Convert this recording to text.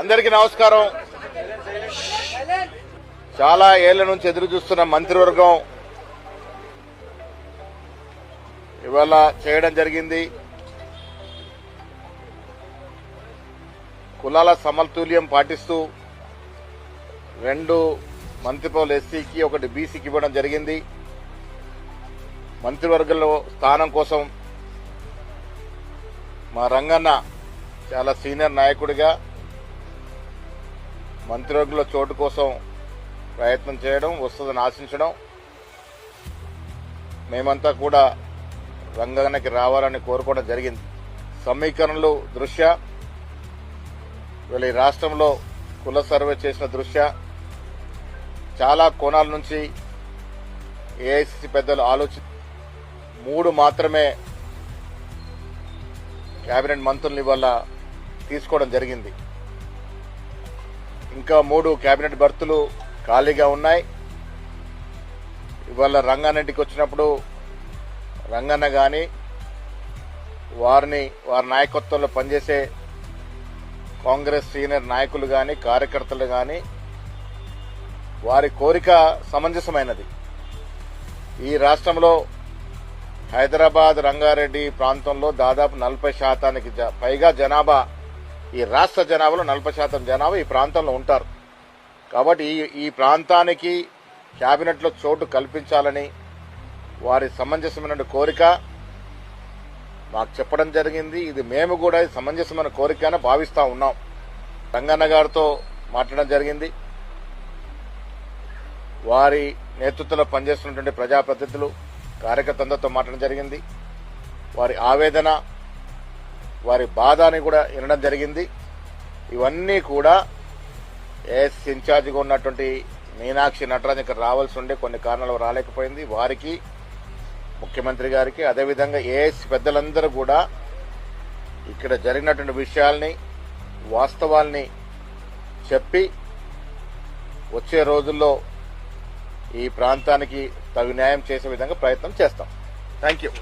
అందరికీ నమస్కారం. చాలా ఏళ్ల నుంచి ఎదురు చూస్తున్న మంత్రివర్గం ఇవాళ చేయడం జరిగింది. కులాల సమతుల్యం పాటిస్తూ 2 మంత్రి పదవులు ఎస్సీకి, 1 బీసీకి ఇవ్వడం జరిగింది. మంత్రివర్గంలో స్థానం కోసం మా రంగన్న చాలా సీనియర్ నాయకుడిగా మంత్రివర్గంలో చోటు కోసం ప్రయత్నం చేయడం, వస్తుందని ఆశించడం, మేమంతా కూడా రంగన్నకి రావాలని కోరుకోవడం జరిగింది. సమీకరణలు దృష్ట్యా వీళ్ళ ఈ రాష్ట్రంలో కుల సర్వే చేసిన దృష్ట్యా చాలా కోణాల నుంచి ఏఐసిసి పెద్దలు ఆలోచి 3 మాత్రమే కేబినెట్ మంత్రుల్ని ఇవాళ తీసుకోవడం జరిగింది. ఇంకా 3 కేబినెట్ బర్తులు ఖాళీగా ఉన్నాయి. ఇవాళ రంగారెడ్డికి వచ్చినప్పుడు రంగన్న గాని వారి నాయకత్వంలో పనిచేసే కాంగ్రెస్ సీనియర్ నాయకులు గాని, కార్యకర్తలు గాని వారి కోరిక సమంజసమైనది. ఈ రాష్ట్రంలో హైదరాబాద్, రంగారెడ్డి ప్రాంతంలో దాదాపు 40% పైగా జనాభా, ఈ రాష్ట్ర జనాభాలో 40% జనాభా ఈ ప్రాంతంలో ఉంటారు. కాబట్టి ఈ ప్రాంతానికి కేబినెట్ లో చోటు కల్పించాలని వారి సమంజసమైన కోరిక మాకు చెప్పడం జరిగింది. ఇది మేము కూడా సమంజసమైన కోరికనే భావిస్తా ఉన్నాం. రంగన్న గారితో మాట్లాడడం జరిగింది. వారి నేతృత్వంలో పనిచేస్తున్నటువంటి ప్రజాప్రతినిధులు, కార్యకర్తలతో మాట్లాడడం జరిగింది. వారి ఆవేదన, వారి బాధని కూడా వినడం జరిగింది. ఇవన్నీ కూడా ఏఎస్సీ ఇన్ఛార్జిగా ఉన్నటువంటి మీనాక్షి నటరాజన్ ఇక్కడ రావాల్సి ఉండే కొన్ని కారణాలు రాలేకపోయింది. వారికి, ముఖ్యమంత్రి గారికి, అదేవిధంగా ఏఎస్సీ పెద్దలందరూ కూడా ఇక్కడ జరిగినటువంటి విషయాల్ని, వాస్తవాల్ని చెప్పి వచ్చే రోజుల్లో ఈ ప్రాంతానికి తగు న్యాయం చేసే విధంగా ప్రయత్నం చేస్తాం. Thank you.